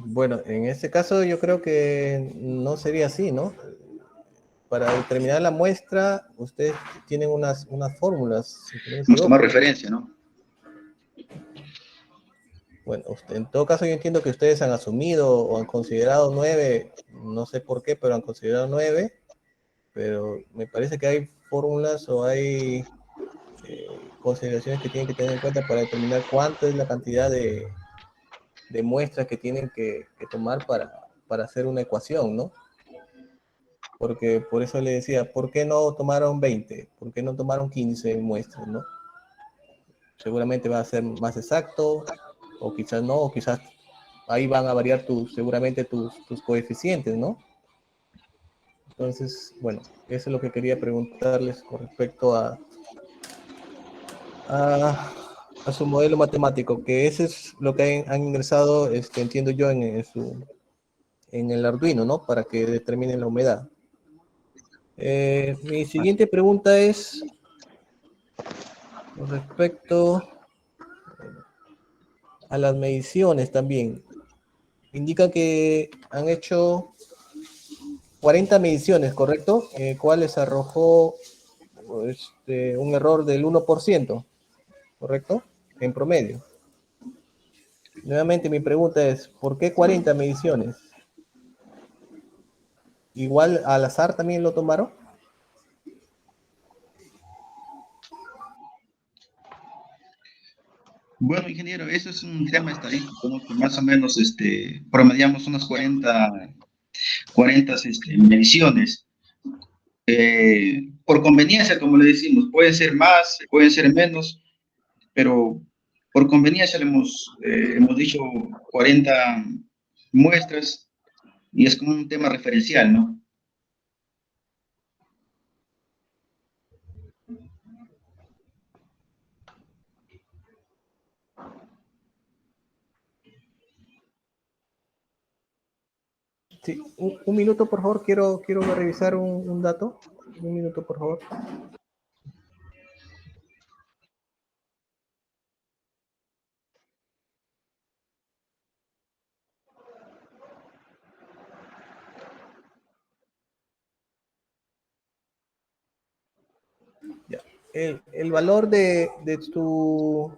Bueno, en este caso yo creo que no sería así, ¿no? Para determinar la muestra, ustedes tienen unas fórmulas, si no me Hemos tomado equivoco. referencia, ¿no? Bueno, en todo caso yo entiendo que ustedes han asumido o han considerado 9, no sé por qué, pero han considerado 9, pero me parece que hay fórmulas o hay consideraciones que tienen que tener en cuenta para determinar cuánto es la cantidad de muestras que tienen que tomar para hacer una ecuación, ¿no? Porque por eso le decía, ¿por qué no tomaron 20? ¿Por qué no tomaron 15 muestras, no? Seguramente va a ser más exacto, o quizás no, o quizás ahí van a variar seguramente tus coeficientes, ¿no? Entonces, bueno, eso es lo que quería preguntarles con respecto a su modelo matemático, que ese es lo que han ingresado, entiendo yo, en el Arduino, ¿no? Para que determinen la humedad. Mi siguiente pregunta es con respecto a las mediciones también. Indica que han hecho 40 mediciones, ¿correcto? ¿Cuáles arrojó un error del 1%, ¿correcto? En promedio. Nuevamente mi pregunta es, ¿por qué 40 mediciones? ¿Igual al azar también lo tomaron? Bueno, ingeniero, eso es un tema estadístico, ¿no? Que más o menos promediamos unas 40 mediciones. por conveniencia, como le decimos, pueden ser más, pueden ser menos, pero por conveniencia le hemos dicho 40 muestras y es como un tema referencial, ¿no? Sí, un minuto, por favor, quiero revisar un dato. Un minuto, por favor. Ya. El valor de tu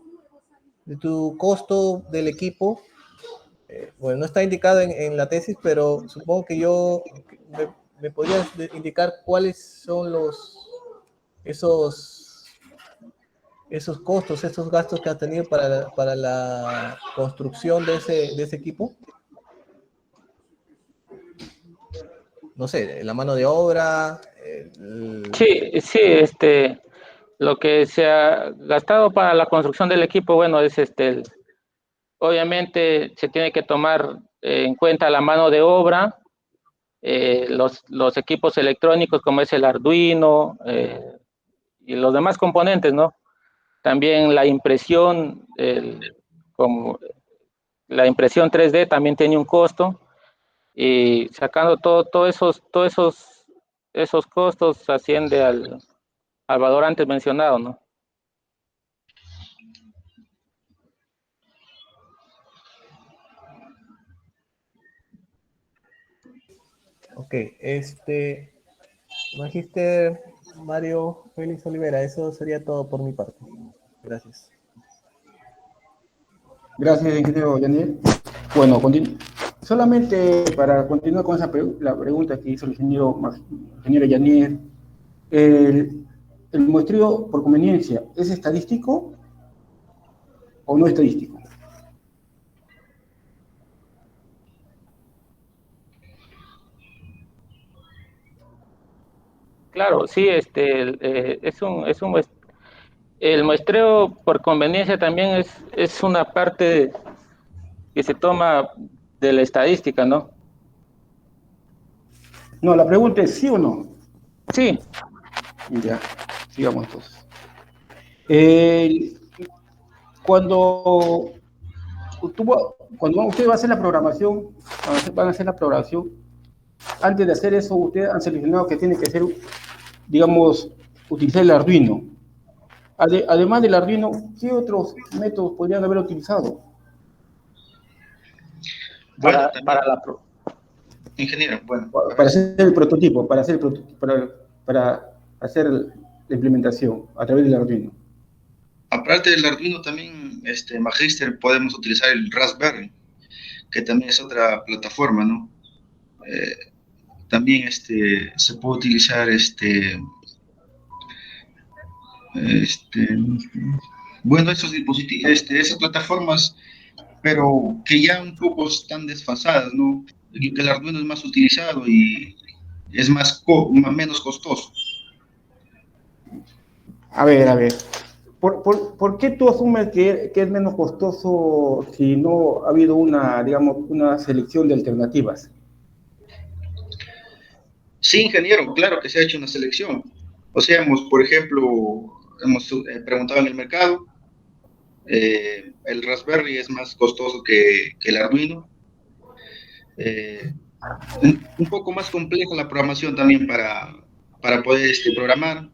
costo del equipo, bueno, no está indicado en la tesis, pero supongo que me podrías indicar cuáles son esos, esos costos, esos gastos que has tenido para la construcción de ese equipo. No sé, la mano de obra. Sí, sí, lo que se ha gastado para la construcción del equipo, bueno, es obviamente se tiene que tomar en cuenta la mano de obra, los equipos electrónicos como es el Arduino y los demás componentes, ¿no? También la impresión, como la impresión 3D también tiene un costo y sacando esos costos asciende al valor antes mencionado, ¿no? Ok, Magíster Mario Félix Olivera, eso sería todo por mi parte. Gracias. Gracias, ingeniero Yanier. Bueno, solamente para continuar con la pregunta que hizo el ingeniero Yanier, ¿el muestreo por conveniencia es estadístico o no estadístico? Claro, sí, el muestreo por conveniencia también es una parte que se toma de la estadística, ¿no? No, la pregunta es sí o no. Sí, Ya, sigamos entonces. Eh, cuando, cuando usted va a hacer la programación, van a hacer la programación, antes de hacer eso, ustedes han seleccionado que tiene que ser, digamos, utilizar el Arduino. Además del Arduino, ¿qué otros métodos podrían haber utilizado? Bueno, para también, la... ingeniero, bueno, a Para ver, hacer el prototipo, para hacer la implementación a través del Arduino. aparte del Arduino también, Magister, podemos utilizar el Raspberry, que también es otra plataforma, ¿no? También se puede utilizar este, bueno, esos dispositivos, esas plataformas, pero que ya un poco están desfasadas, ¿no? Que el Arduino es más utilizado y es menos costoso. A ver, ¿por qué tú asumes que es menos costoso si no ha habido una, digamos, una selección de alternativas? Sí, ingeniero, claro que se ha hecho una selección. O sea, por ejemplo, hemos preguntado en el mercado, el Raspberry es más costoso que el Arduino. Un poco más compleja la programación también para poder programar.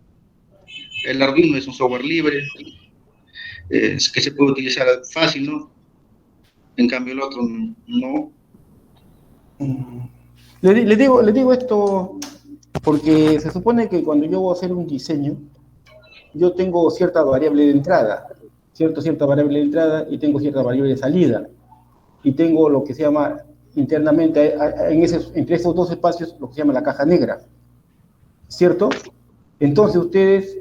El Arduino es un software libre, que se puede utilizar fácil, ¿no? En cambio el otro no. Le digo esto porque se supone que cuando yo voy a hacer un diseño, yo tengo cierta variable de entrada, cierta variable de entrada y tengo cierta variable de salida. Y tengo lo que se llama internamente, entre esos dos espacios, lo que se llama la caja negra, ¿cierto? Entonces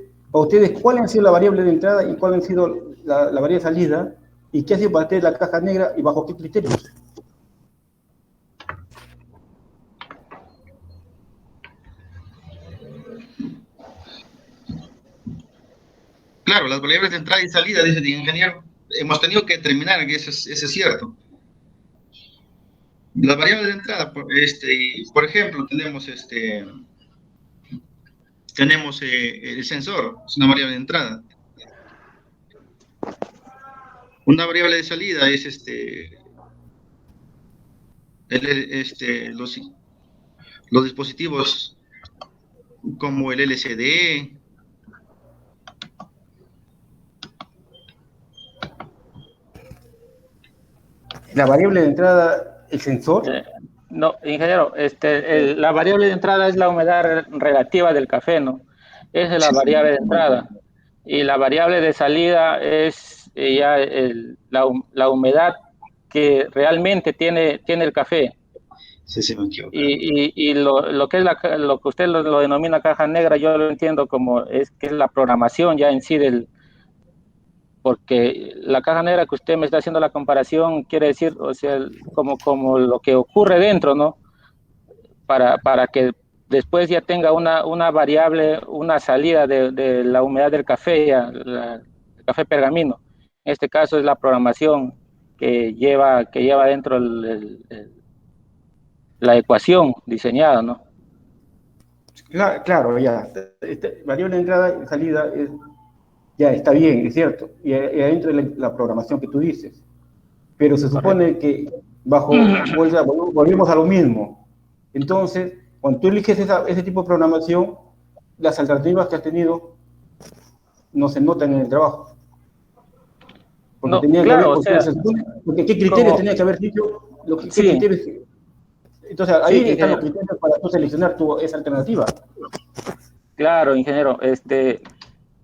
¿cuál ha sido la variable de entrada y cuál ha sido la variable de salida? ¿Y qué ha sido para ustedes la caja negra y bajo qué criterios? Claro, las variables de entrada y salida, dice el ingeniero, hemos tenido que determinar que eso es cierto. Las variables de entrada, por ejemplo, tenemos el sensor, es una variable de entrada. Una variable de salida es los dispositivos como el LCD. La variable de entrada, el sensor. No, ingeniero, la variable de entrada es la humedad relativa del café, ¿no? Esa es la variable de entrada. Y la variable de salida es ya la humedad que realmente tiene el café. Sí, me equivoco. Y lo que es lo que usted lo denomina caja negra, yo lo entiendo como que es la programación ya en sí porque la caja negra que usted me está haciendo la comparación quiere decir, o sea, como lo que ocurre dentro, ¿no? Para que después ya tenga una variable, una salida de la humedad del café, el café pergamino. En este caso es la programación que lleva dentro la ecuación diseñada, ¿no? Claro, ya. Variable de entrada y salida ya está bien, es cierto. Y adentro de la programación que tú dices. Pero se supone que volvemos a lo mismo. Entonces, cuando tú eliges ese tipo de programación, las alternativas que has tenido no se notan en el trabajo. Porque No, tenía claro, que haber, porque qué criterios tenía que haber dicho, sí. criterios. Entonces, ahí están los criterios para tú seleccionar esa alternativa. Claro, ingeniero,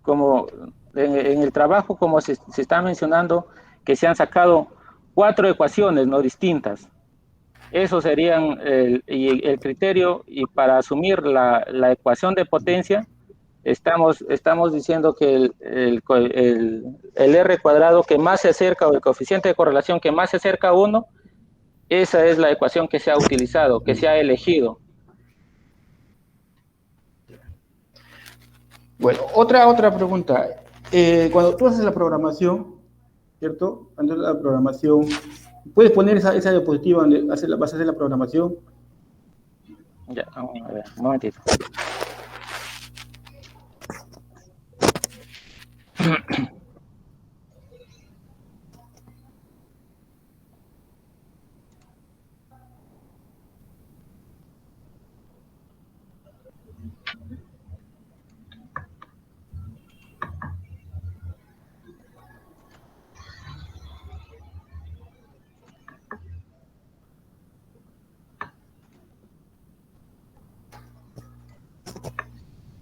como en el trabajo, como se está mencionando, que se han sacado 4 ecuaciones, ¿no?, distintas. Eso serían el criterio, y para asumir la ecuación de potencia, estamos diciendo que el R cuadrado que más se acerca, o el coeficiente de correlación que más se acerca a 1, esa es la ecuación que se ha utilizado, que se ha elegido. Bueno, otra pregunta. Cuando tú haces la programación, ¿cierto? Cuando haces la programación, ¿puedes poner esa diapositiva donde vas a hacer la programación? Ya, vamos a ver, un momentito.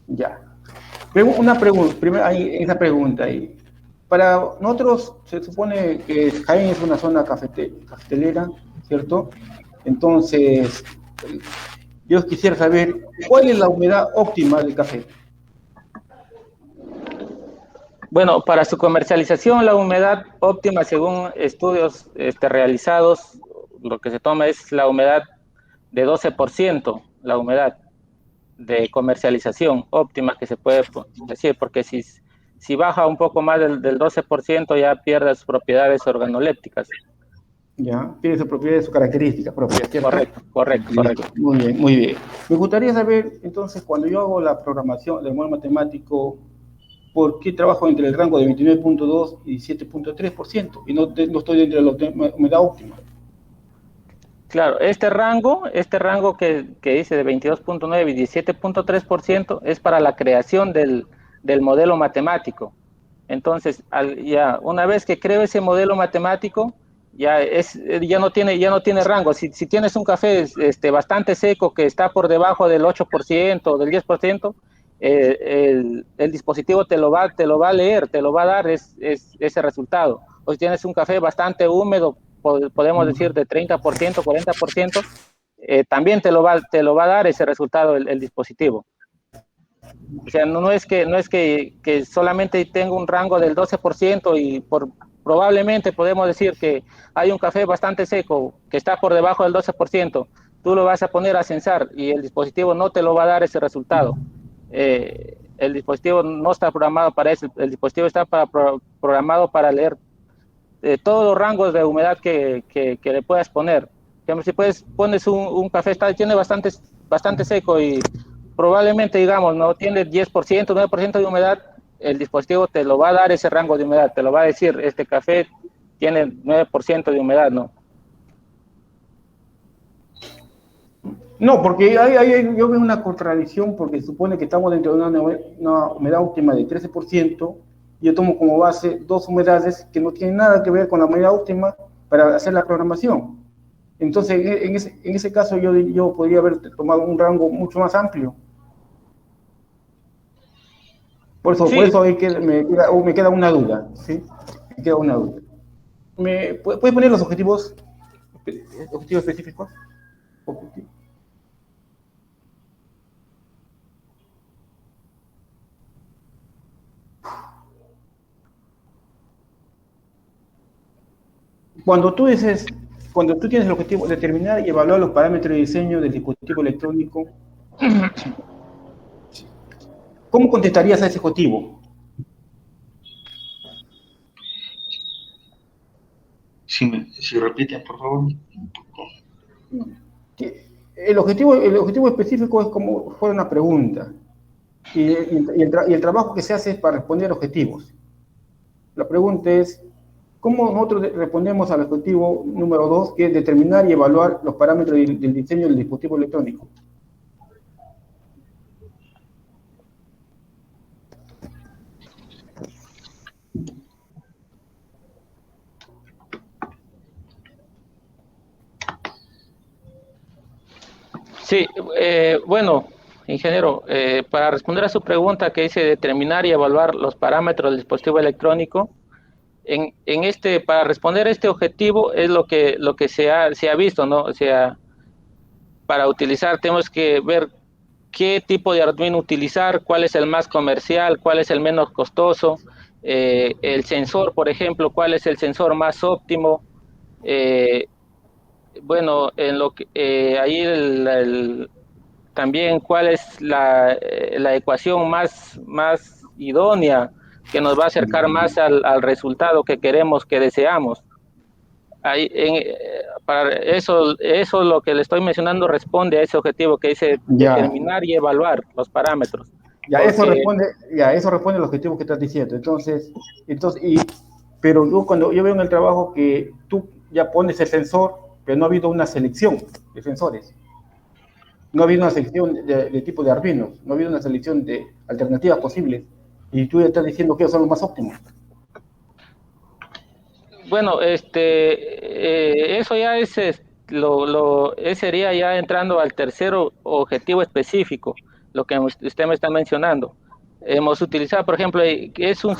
Ya. Una pregunta, primero hay esa pregunta ahí. Para nosotros se supone que Jaén es una zona cafetelera, ¿cierto? Entonces, yo quisiera saber cuál es la humedad óptima del café. Bueno, para su comercialización, la humedad óptima, según estudios realizados, lo que se toma es la humedad de 12%, la humedad de comercialización óptima que se puede decir, porque si baja un poco más del 12%, ya pierde sus propiedades organolépticas. Ya, tiene sus propiedades, sus características propias, ¿cierto? Correcto. Muy bien, muy bien. Me gustaría saber, entonces, cuando yo hago la programación del modelo matemático, ¿por qué trabajo entre el rango de 29.2 y 7.3%? Y no estoy dentro de la humedad óptima. Claro, este rango que dice de 22.9 y 17.3% es para la creación del modelo matemático. Entonces, ya una vez que creo ese modelo matemático, ya no tiene rango. Si tienes un café bastante seco que está por debajo del 8% o del 10%, el dispositivo te lo va a leer, te lo va a dar ese resultado. O si tienes un café bastante húmedo, podemos decir de 30%, 40%, también te lo va a dar ese resultado el dispositivo. O sea, no es que solamente tenga un rango del 12% y probablemente podemos decir que hay un café bastante seco que está por debajo del 12%, tú lo vas a poner a censar y el dispositivo no te lo va a dar ese resultado. el dispositivo no está programado para eso, el dispositivo está programado para leer todos los rangos de humedad que le puedas poner. Por ejemplo, si pones un café, tiene bastante seco y probablemente, digamos, no tiene 10%, 9% de humedad, el dispositivo te lo va a dar ese rango de humedad, te lo va a decir, este café tiene 9% de humedad, ¿no? No, porque yo veo una contradicción, porque supone que estamos dentro de una humedad óptima de 13%, y yo tomo como base dos humedades que no tienen nada que ver con la humedad óptima para hacer la programación. Entonces, en ese caso, yo podría haber tomado un rango mucho más amplio. Por Sí. eso me queda una duda, ¿sí? Me queda una duda. ¿Puedes poner los objetivos específicos? Cuando tú tienes el objetivo de determinar y evaluar los parámetros de diseño del dispositivo electrónico, ¿cómo contestarías a ese objetivo? Si repiten, por favor. El objetivo específico es como fuera una pregunta, y el trabajo que se hace es para responder objetivos. La pregunta es, ¿cómo nosotros respondemos al objetivo número 2, que es determinar y evaluar los parámetros del diseño del dispositivo electrónico? Sí, bueno, ingeniero, para responder a su pregunta que dice determinar y evaluar los parámetros del dispositivo electrónico, para responder a este objetivo es lo que se ha visto, ¿no? O sea, para utilizar tenemos que ver qué tipo de Arduino utilizar, cuál es el más comercial, cuál es el menos costoso, el sensor, por ejemplo, cuál es el sensor más óptimo. Bueno, en lo que ahí también cuál es la ecuación más idónea que nos va a acercar más al resultado que queremos, que deseamos. Ahí, para eso lo que le estoy mencionando responde a ese objetivo que dice determinar y evaluar los parámetros. Eso responde al objetivo que estás diciendo. Pero cuando yo veo en el trabajo que tú ya pones el sensor, pero no ha habido una selección de sensores. No ha habido una selección de tipo de Arduino, no ha habido una selección de alternativas posibles, y tú ya estás diciendo que ellos son los más óptimos. Bueno, eso ya sería ya entrando al tercer objetivo específico, lo que usted me está mencionando. Hemos utilizado, por ejemplo, que es un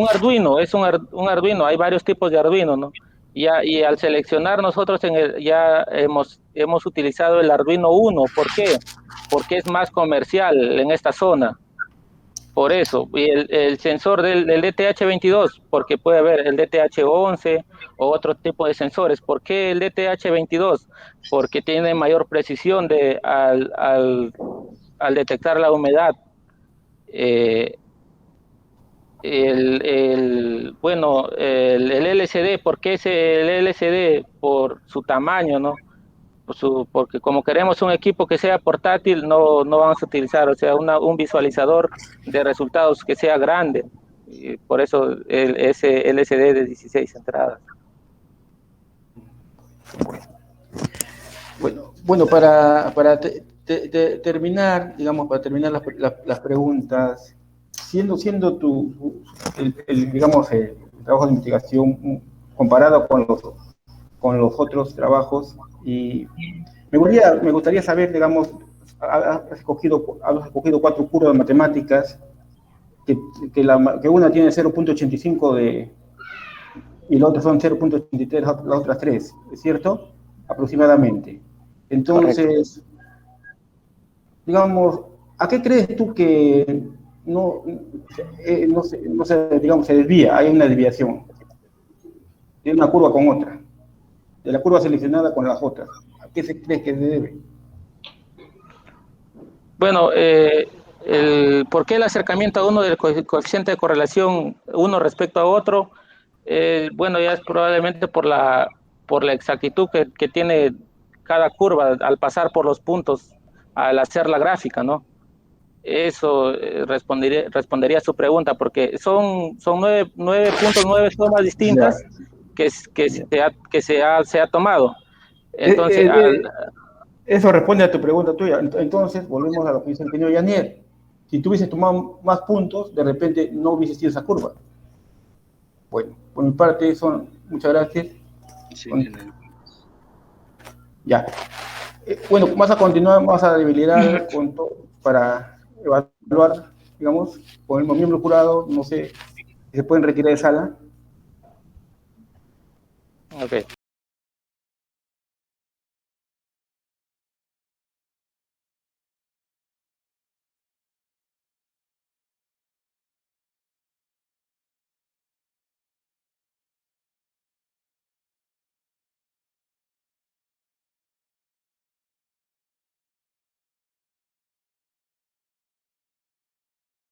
Arduino, un Arduino, hay varios tipos de Arduino, ¿no? Y al seleccionar nosotros ya hemos utilizado el Arduino 1, ¿por qué? Porque es más comercial en esta zona. Por eso, y el sensor del DTH22, porque puede haber el DTH11 o otro tipo de sensores. ¿Por qué el DTH22? Porque tiene mayor precisión al detectar la humedad. Bueno, el LCD, ¿por qué es el LCD? Por su tamaño, ¿no? Porque como queremos un equipo que sea portátil, no vamos a utilizar, o sea, un visualizador de resultados que sea grande. Y por eso ese LCD de 16 entradas. Bueno, para terminar, digamos, para terminar las preguntas, siendo digamos, el trabajo de investigación comparado con los otros trabajos, y me gustaría saber, digamos, has escogido 4 curvas de matemáticas, que una tiene 0.85 y la otra son 0.83, las otras 3, ¿es cierto? Aproximadamente. Entonces, digamos, ¿a qué crees tú que no digamos, se desvía? Hay una desviación de una curva con otra, de la curva seleccionada con las otras. ¿A qué se cree que se debe? Bueno, ¿Por qué el acercamiento a uno del coeficiente de correlación uno respecto a otro? Bueno, ya es probablemente por la exactitud que tiene cada curva al pasar por los puntos, al hacer la gráfica, ¿no? Eso respondería a su pregunta, porque son 9.9 formas distintas se ha tomado. Entonces, Eso responde a tu pregunta tuya. Entonces, volvemos a lo que dice el señor Yanier. Si tú hubieses tomado más puntos, de repente no hubieses sido esa curva. Bueno, por mi parte, muchas gracias. Sí, ya. Bueno, vas a continuar, vas a debilitar para evaluar, digamos, con el miembro jurado, no sé, si se pueden retirar de sala. ok.